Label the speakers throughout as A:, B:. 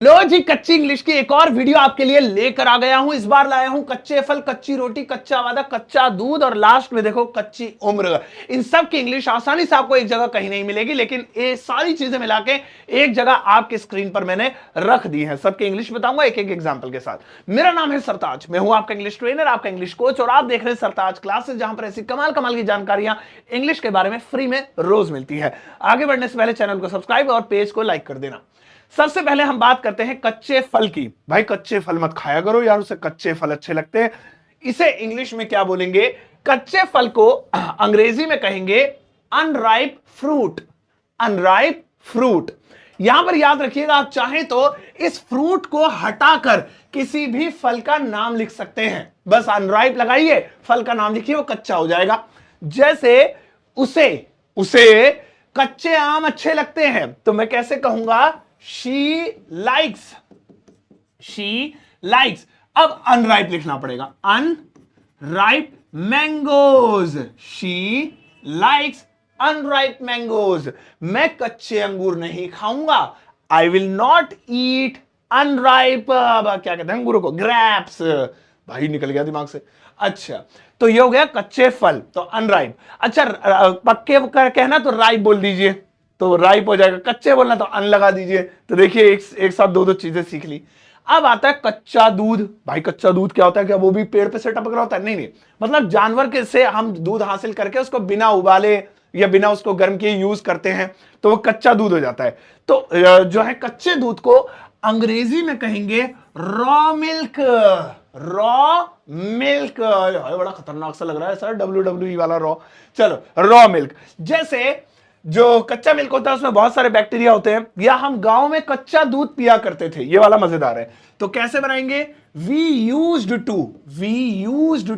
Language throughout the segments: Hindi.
A: लो जी, कच्ची इंग्लिश की एक और वीडियो आपके लिए लेकर आ गया हूं। इस बार लाया हूं कच्चे फल, कच्ची रोटी, कच्चा वादा, कच्चा दूध और लास्ट में देखो कच्ची उम्र। इन सब की इंग्लिश आसानी से आपको एक जगह कहीं नहीं मिलेगी, लेकिन ये सारी चीजें मिला के एक जगह आपके स्क्रीन पर मैंने रख दी है। सबके इंग्लिश बताऊंगा एक एक एग्जाम्पल के साथ। मेरा नाम है सरताज, मैं हूं आपका इंग्लिश ट्रेनर, आपका इंग्लिश कोच, और आप देख रहे हैं सरताज क्लासेस, जहां पर ऐसी कमाल कमाल की जानकारियां इंग्लिश के बारे में फ्री में रोज मिलती है। आगे बढ़ने से पहले चैनल को सब्सक्राइब और पेज को लाइक कर देना। सबसे पहले हम बात करते हैं कच्चे फल की। भाई कच्चे फल मत खाया करो यार, उसे कच्चे फल अच्छे लगते हैं। इसे इंग्लिश में क्या बोलेंगे? कच्चे फल को अंग्रेजी में कहेंगे अनराइप फ्रूट। Unripe fruit. यहां पर याद रखिएगा, आप चाहें तो इस फ्रूट को हटाकर किसी भी फल का नाम लिख सकते हैं। बस अनराइप लगाइए, फल का नाम लिखिए, वो कच्चा हो जाएगा। जैसे उसे उसे कच्चे आम अच्छे लगते हैं, तो मैं कैसे कहूंगा? She likes. She likes. अब अनराइप लिखना पड़ेगा, unripe mangoes. She likes unripe mangoes. मैं कच्चे अंगूर नहीं खाऊंगा, I will not eat unripe, क्या कहते हैं अंगूरों को? ग्रैप्स। भाई निकल गया दिमाग से। अच्छा, तो ये हो गया कच्चे फल, तो अनराइप। अच्छा, पक्के कहना तो राइप बोल दीजिए, तो राइप हो जाएगा। कच्चे बोलना तो अन लगा दीजिए। तो देखिए एक साथ दो चीजें सीख ली। अब आता है कच्चा दूध। भाई कच्चा दूध क्या होता है? क्या वो भी पेड़ पे से टपक रहा होता है? नहीं नहीं, मतलब जानवर के से हम दूध हासिल करके उसको बिना उबाले या बिना उसको गर्म किए यूज करते हैं, तो वो कच्चा दूध हो जाता है। तो जो है कच्चे दूध को अंग्रेजी में कहेंगे रॉ मिल्क। Raw milk. बड़ा खतरनाक सा लग रहा है सर, WWE वाला रॉ। चलो, रॉ मिल्क। जैसे जो कच्चा मिल्क होता है उसमें बहुत सारे बैक्टीरिया होते हैं, या हम गांव में कच्चा दूध पिया करते थे, ये वाला मजेदार है। तो कैसे बनाएंगे? We used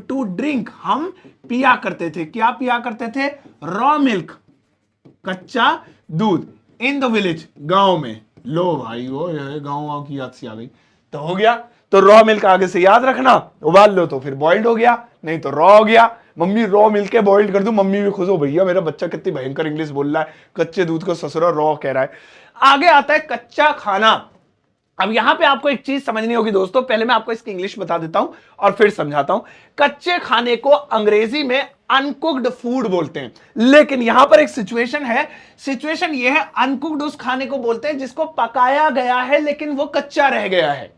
A: to drink. हम पिया करते थे। क्या पिया करते थे? रॉ मिल्क, कच्चा दूध, इन द विलेज, गांव में। लो भाई, वो गांव की याद सी आ गई। तो हो गया। तो रॉ मिल्क आगे से याद रखना, उबाल लो तो फिर बॉइल्ड हो गया, नहीं तो रॉ हो गया। मम्मी रॉ मिल्क के बॉइल्ड कर दूं, मम्मी भी खुश हो, भैया मेरा बच्चा कितनी भयंकर इंग्लिश बोल रहा है, कच्चे दूध को ससुरा रॉ कह रहा है। आगे आता है कच्चा खाना। अब यहां पे आपको एक चीज समझनी होगी दोस्तों, पहले मैं आपको इसकी इंग्लिश बता देता हूं और फिर समझाता हूं। कच्चे खाने को अंग्रेजी में अनकुक्ड फूड बोलते हैं, लेकिन यहां पर एक सिचुएशन है। सिचुएशन यह है, अनकुक्ड उस खाने को बोलते हैं जिसको पकाया गया है लेकिन वो कच्चा रह गया है।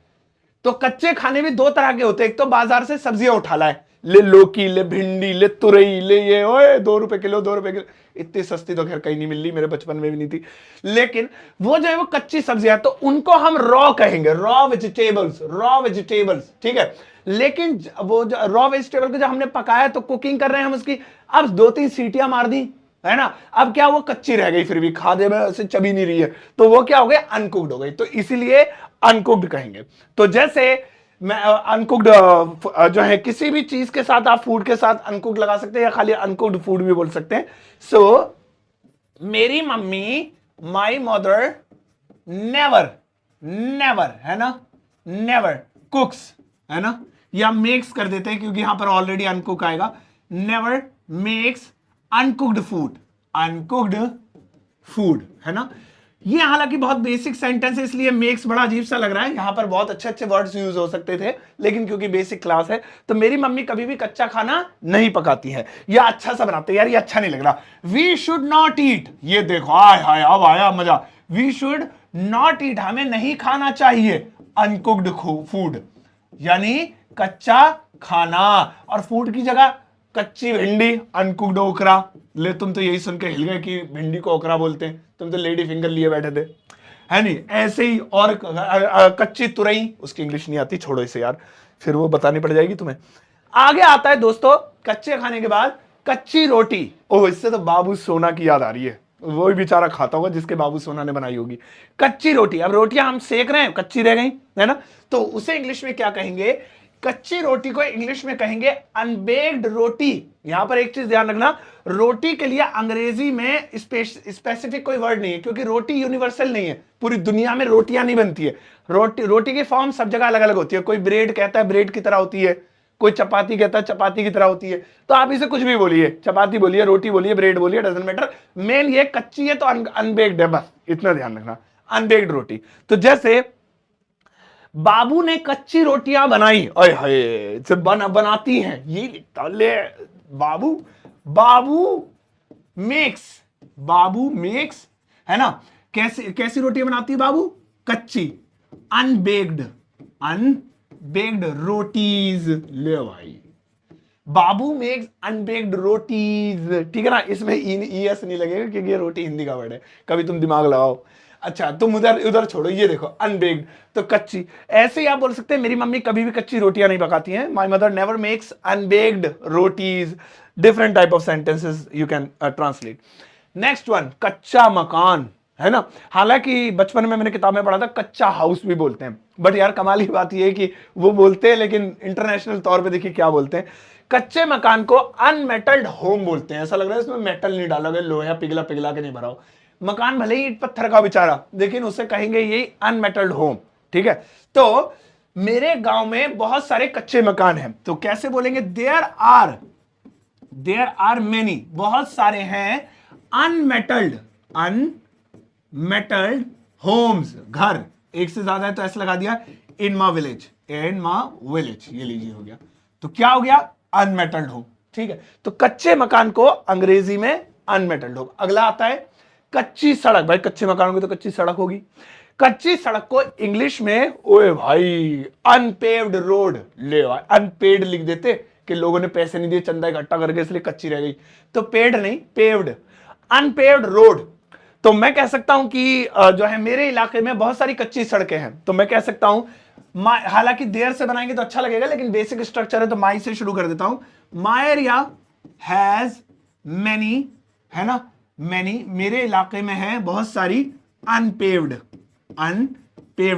A: तो कच्चे खाने भी दो तरह के होते हैं। एक तो बाजार से सब्जियां उठा लाए, ले लौकी, ले भिंडी, ले तुरई, ले ये, ओए 2 रुपए किलो, 2 रुपए किलो। इतनी सस्ती तो खैर कहीं नहीं मिल रही, मेरे बचपन में भी नहीं थी। लेकिन वो जो है वो कच्ची सब्जियां, तो उनको हम रॉ कहेंगे, रॉ वेजिटेबल्स, रॉ वेजिटेबल्स, ठीक है। लेकिन वो रॉ वेजिटेबल को जब हमने पकाया तो कुकिंग कर रहे हैं हम उसकी, अब 2-3 सीटियां मार दी, है ना, अब क्या वो कच्ची रह गई, फिर भी खाने में उसे चबी नहीं रही है, तो वो क्या हो गई? अनकुक्ड हो गई। तो इसीलिए अनकुक्ड कहेंगे। तो जैसे मैं अनकुक्ड जो है किसी भी चीज के साथ, आप फूड के साथ अनकुक्ड लगा सकते हैं, या खाली अनकुक्ड फूड भी बोल सकते हैं। सो मेरी मम्मी, माई मदर, नेवर, नेवर, है ना, नेवर कुक्स, है ना, या मेक्स कर देते हैं क्योंकि यहां पर ऑलरेडी अनकुक आएगा। Never makes uncooked food, uncooked food, है ना। ये हालांकि बहुत बेसिक सेंटेंस है, इसलिए मेक्स बड़ा अजीब सा लग रहा है। यहां पर बहुत अच्छे अच्छे वर्ड्स यूज हो सकते थे, लेकिन क्योंकि बेसिक क्लास है, तो मेरी मम्मी कभी भी कच्चा खाना नहीं पकाती है, या अच्छा सा बनाते हैं। यार ये अच्छा नहीं लग रहा, वी शुड नॉट ईट। ये देखो, आय हाय, अब आया मजा। वी शुड नॉट ईट, हमें नहीं खाना चाहिए अनकुक्ड फूड, यानी कच्चा खाना। और फूड की जगह कच्ची भिंडी, अनकुक्ड ओकरा। ले, तुम तो यही सुन के हिल गए कि भिंडी को ओकरा बोलते हैं, तुम तो लेडी फिंगर लिए बैठे थे, है नहीं? ऐसे ही। और कच्ची तुरई, उसकी इंग्लिश नहीं आती, छोड़ो इसे यार, फिर वो बतानी पड़ जाएगी तुम्हें। आगे आता है दोस्तों कच्चे खाने के बाद कच्ची रोटी। ओह, इससे तो बाबू सोना की याद आ रही है, वो भी बेचारा खाता होगा जिसके बाबू सोना ने बनाई होगी। कच्ची रोटी, अब रोटियां हम सेक रहे हैं, कच्ची रह गई, है ना, तो उसे इंग्लिश में क्या कहेंगे? कच्ची रोटी को इंग्लिश में कहेंगे अनबेक्ड रोटी। यहां पर एक चीज ध्यान रखना, रोटी के लिए अंग्रेजी में स्पेसिफिक कोई वर्ड नहीं है, क्योंकि रोटी यूनिवर्सल नहीं है, पूरी दुनिया में रोटियां नहीं बनती है। रोटी की फॉर्म सब जगह अलग अलग होती है। कोई ब्रेड कहता है ब्रेड की तरह होती है, कोई चपाती कहता है चपाती की तरह होती है। तो आप इसे कुछ भी बोलिए, चपाती बोलिए, रोटी बोलिए, ब्रेड बोलिए, डजंट मैटर। मेन ये कच्ची है तो अनबेक्ड है, बस इतना ध्यान रखना, अनबेक्ड रोटी। तो जैसे बाबू ने कच्ची रोटियां बनाई, अरे हाय बनाती हैं, ये लिखता ले बाबू, बाबू मेक्स है ना, कैसी रोटियां बनाती है बाबू, कच्ची, अनबेक्ड रोटीज, ले भाई बाबू मेक्स अनबेक्ड रोटीज, ठीक है ना, इसमें ईएस नहीं लगेगा क्योंकि ये रोटी हिंदी का वर्ड है, कभी तुम दिमाग लगाओ। अच्छा तुम उधर छोड़ो, ये देखो अनबेक्ड तो कच्ची, ऐसे ही आप बोल सकते हैं मेरी मम्मी कभी भी कच्ची रोटियां नहीं पकाती हैं, my mother never makes unbaked rotis, different type of sentences you can translate. Next one, कच्चा मकान, है ना, हालांकि बचपन में मैंने किताब में पढ़ा था कच्चा हाउस भी बोलते हैं, बट यार कमाल की बात यह है कि वो बोलते हैं लेकिन इंटरनेशनल तौर पे देखिए क्या बोलते हैं, कच्चे मकान को अनमेटल्ड होम बोलते हैं। ऐसा लग रहा है इसमें मेटल नहीं डाला गया, लोहा पिघला पिघला के नहीं भरा हो, मकान भले ही ईंट पत्थर का बेचारा, लेकिन उसे कहेंगे यही अनमेटल्ड होम, ठीक है। तो मेरे गांव में बहुत सारे कच्चे मकान हैं, तो कैसे बोलेंगे, देयर आर मेनी, बहुत सारे हैं, अनमेटल्ड होम्स, घर, एक से ज्यादा है तो ऐसे लगा दिया, इन माई विलेज, ये लीजिए हो गया, तो क्या हो गया, अनमेटल्ड होम, ठीक है। तो कच्चे मकान को अंग्रेजी में अनमेटल्ड होम। अगला आता है कच्ची सड़क, भाई कच्चे मकानों की तो कच्ची सड़क होगी, कच्ची सड़क को इंग्लिश में, ओए भाई अनपेव्ड रोड, ले भाई अनपेड लिख देते कि लोगों ने पैसे नहीं दिए चंदा इकट्ठा करके इसलिए कच्ची रह गई, तो पेड नहीं पेव्ड, अनपेव्ड रोड। तो मैं कह सकता हूं कि जो है मेरे इलाके में बहुत सारी कच्ची सड़कें हैं, तो मैं कह सकता हूं, हालांकि देर से बनाएंगे तो अच्छा लगेगा लेकिन बेसिक स्ट्रक्चर है तो माई से शुरू कर देता हूं, माई एरिया हैज मैनी, है ना, मैनी, मेरे इलाके में है बहुत सारी अनपेव्ड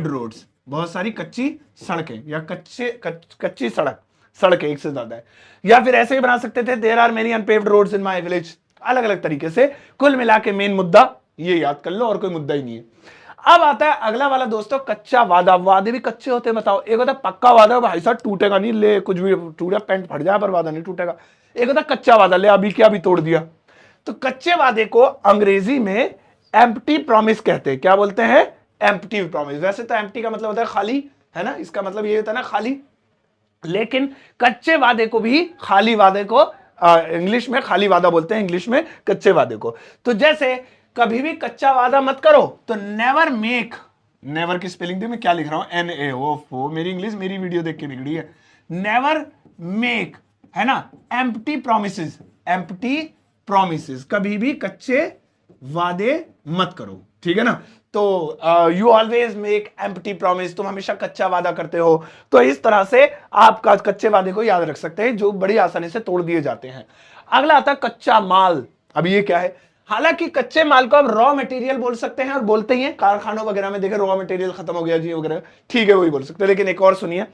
A: रोड्स, बहुत सारी कच्ची सड़कें, या कच्ची सड़कें एक से ज्यादा है, या फिर ऐसे ही बना सकते थे, there are many unpaved roads in my village, अलग अलग तरीके से। कुल मिला के मेन मुद्दा ये याद कर लो और कोई मुद्दा ही नहीं है। अब आता है अगला वाला दोस्तों, कच्चा वादा। वादे भी कच्चे होते हैं, बताओ, एक होता पक्का वादा, भाई साहब टूटेगा नहीं, ले कुछ भी टूटा पेंट फट जाए पर वादा नहीं टूटेगा, एक होता कच्चा वादा, ले अभी क्या अभी तोड़ दिया। तो कच्चे वादे को अंग्रेजी में एम्प्टी प्रॉमिस कहते हैं, क्या बोलते हैं, एम्प्टी प्रॉमिस। वैसे तो एम्प्टी का मतलब होता है खाली, है ना, इसका मतलब ये होता है ना खाली, लेकिन कच्चे वादे को भी खाली वादे को इंग्लिश में खाली वादा बोलते हैं, इंग्लिश में कच्चे वादे को। तो जैसे कभी भी कच्चा वादा मत करो, तो नेवर मेक, नेवर की स्पेलिंग दे, मैं क्या लिख रहा हूं, NA, ओफो मेरी इंग्लिश मेरी वीडियो देख के बिगड़ी है, नेवर मेक, है ना, एम्प्टी प्रोमिसेस, कभी भी कच्चे वादे मत करो, ठीक है ना। तो you always make empty promise, तुम हमेशा कच्चा वादा करते हो। तो इस तरह से आप कच्चे वादे को याद रख सकते हैं जो बड़ी आसानी से तोड़ दिए जाते हैं। अगला आता है कच्चा माल। अब ये क्या है, हालांकि कच्चे माल को आप रॉ मटेरियल बोल सकते हैं और बोलते ही हैं, कारखानों वगैरह में देखे रॉ मटेरियल खत्म हो गया जी वगैरह, ठीक है वही बोल सकते हैं। लेकिन एक और सुनिए,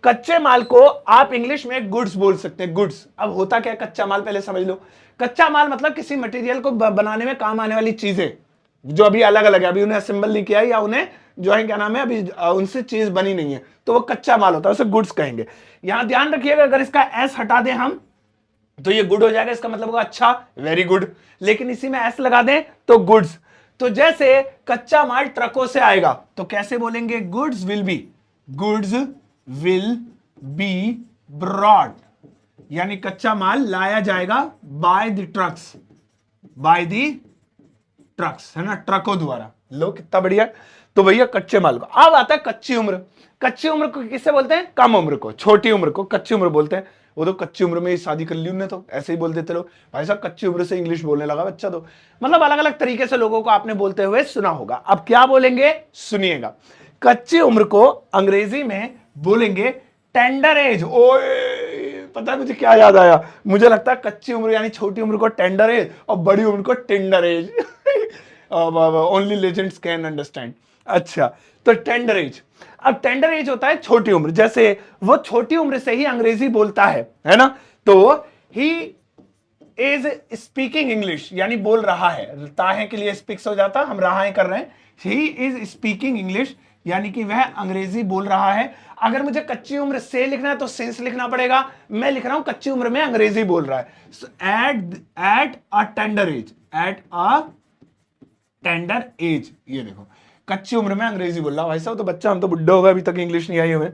A: कच्चे माल को आप इंग्लिश में गुड्स बोल सकते हैं, गुड्स। अब होता क्या कच्चा माल, पहले समझ लो। कच्चा माल मतलब किसी मटेरियल को बनाने में काम आने वाली चीजें जो अभी अलग अलग है, अभी उन्हें असेंबल नहीं किया या उन्हें जो है क्या नाम है अभी उनसे चीज बनी नहीं है, तो वो कच्चा माल होता है, उसे गुड्स कहेंगे। यहां ध्यान रखिएगा, अगर इसका एस हटा दें हम तो ये गुड हो जाएगा, इसका मतलब होगा अच्छा, वेरी गुड। लेकिन इसी में एस लगा दें तो गुड्स। तो जैसे कच्चा माल ट्रकों से आएगा तो कैसे बोलेंगे, गुड्स विल बी ब्रॉड, यानी कच्चा माल लाया जाएगा बाय द ट्रक्स, है ना, ट्रकों द्वारा। लो कितना बढ़िया। तो भैया कच्चे माल को। अब आता है कच्ची उम्र। कच्ची उम्र को किससे बोलते हैं, कम उम्र को, छोटी उम्र को कच्ची उम्र बोलते हैं। वो तो कच्ची उम्र में ही शादी कर ली उन्होंने, तो ऐसे ही बोल देते लोग, भाई साहब कच्ची उम्र से इंग्लिश बोलने लगा बच्चा। तो मतलब अलग अलग तरीके से लोगों को आपने बोलते हुए सुना होगा। अब क्या बोलेंगे सुनिएगा, कच्ची उम्र को अंग्रेजी में बोलेंगे टेंडर एज। ओए पता है मुझे क्या याद आया, मुझे लगता है कच्ची उम्र यानी छोटी उम्र को टेंडर एज और बड़ी उम्र को tender as. Only legends can understand. अच्छा, तो टेंडर एज। अब टेंडर एज होता है छोटी उम्र, जैसे वो छोटी उम्र से ही अंग्रेजी बोलता है ना, तो ही इज स्पीकिंग इंग्लिश, यानी बोल रहा है, ताहे के लिए स्पीक्स हो जाता, हम रहा कर रहे हैं, ही इज स्पीकिंग इंग्लिश, यानी कि वह अंग्रेजी बोल रहा है। अगर मुझे कच्ची उम्र से लिखना है तो सिंस लिखना पड़ेगा, मैं लिख रहा हूं कच्ची उम्र में अंग्रेजी बोल रहा है। एट अ टेंडर एज, ये देखो कच्ची उम्र में अंग्रेजी बोल रहा भाई साहब, तो बच्चा हम तो बुड्ढे हो गए, अभी तक इंग्लिश नहीं आई हमें।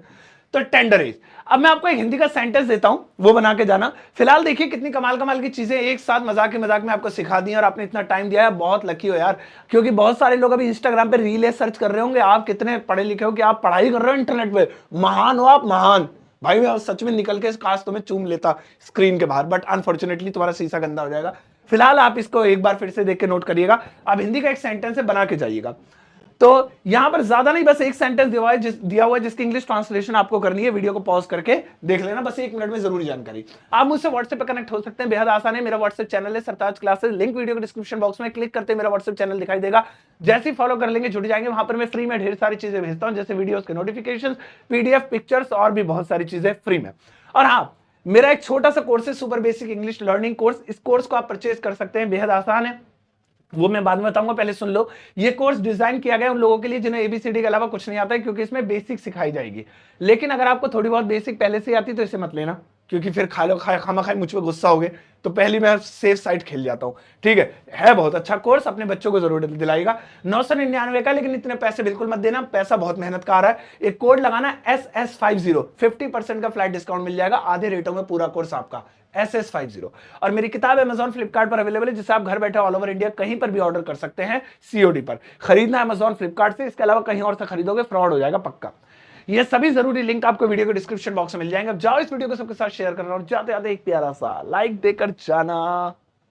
A: तो टेंडर एज। अब मैं आपको एक हिंदी का सेंटेंस देता हूं, वो बना के जाना। फिलहाल देखिए कितनी कमाल कमाल की चीजें एक साथ मजाक के मजाक में आपको सिखा दी, और आपने इतना टाइम दिया है, बहुत लकी हो यार। क्योंकि बहुत सारे लोग अभी इंस्टाग्राम पे रील सर्च कर रहे होंगे, आप कितने पढ़े लिखे हो कि आप पढ़ाई कर रहे हो इंटरनेट पे, महान हो आप, महान भाई। मैं सच में निकल के काश तुम्हें चूम लेता स्क्रीन के बाहर, बट अनफॉर्चुनेटली तुम्हारा शीशा गंदा हो जाएगा। फिलहाल आप इसको एक बार फिर से देख के नोट करिएगा। आप हिंदी का एक सेंटेंस बना के जाइएगा। तो यहां पर ज्यादा नहीं, बस एक सेंटेंस दिया हुआ है जिसकी इंग्लिश ट्रांसलेशन आपको करनी है। वीडियो को पॉज करके देख लेना, बस 1 मिनट में जरूरी जानकारी। आप मुझसे व्हाट्सएप पे कनेक्ट हो सकते हैं, बेहद आसान है। मेरा व्हाट्सएप चैनल है सरताज क्लासेस, लिंक वीडियो के डिस्क्रिप्शन बॉक्स में क्लिक करते मेरा व्हाट्सएप चैनल दिखाई देगा। जैसे ही फॉलो कर लेंगे जुड़ जाएंगे। वहां पर मैं फ्री में ढेर सारी चीजें भेजता हूं, जैसे वीडियोस के नोटिफिकेशन, पीडीएफ, पिक्चर्स और भी बहुत सारी चीजें फ्री में। और हाँ, मेरा एक छोटा सा कोर्स है super basic English learning course. इस कोर्स को आप परचेज कर सकते हैं, बेहद आसान है, वो मैं बाद में बताऊंगा, पहले सुन लो। ये कोर्स डिजाइन किया गया उन लोगों के लिए जिन्हें एबीसीडी के अलावा कुछ नहीं आता है, क्योंकि इसमें बेसिक सिखाई जाएगी। लेकिन अगर आपको थोड़ी बहुत बेसिक पहले से आती तो इसे मत लेना, क्योंकि फिर खामा खाई मुझ पर गुस्सा होगे। तो पहली मैं सेफ साइड खेल जाता हूं, ठीक है बहुत अच्छा कोर्स, अपने बच्चों को जरूर दिलाएगा। 999 का, लेकिन इतने पैसे बिल्कुल मत देना, पैसा बहुत मेहनत का आ रहा है। एक कोड लगाना SS50, 50% का फ्लैट डिस्काउंट मिल जाएगा, आधे रेटों में पूरा कोर्स आपका SS50। और मेरी किताब Amazon फ्लिपकार्ट पर अवेलेबल है, जिसे आप घर बैठे ऑल ओवर इंडिया कहीं पर भी ऑर्डर कर सकते हैं COD पर। खरीदना Amazon फ्लिपकार्ट से, इसके अलावा कहीं और से खरीदोगे फ्रॉड हो जाएगा पक्का। ये सभी जरूरी लिंक आपको वीडियो के डिस्क्रिप्शन बॉक्स में मिल जाएंगे। अब जाओ इस वीडियो को सबके साथ शेयर करना, और जाते जाते एक प्यारा सा लाइक देकर जाना।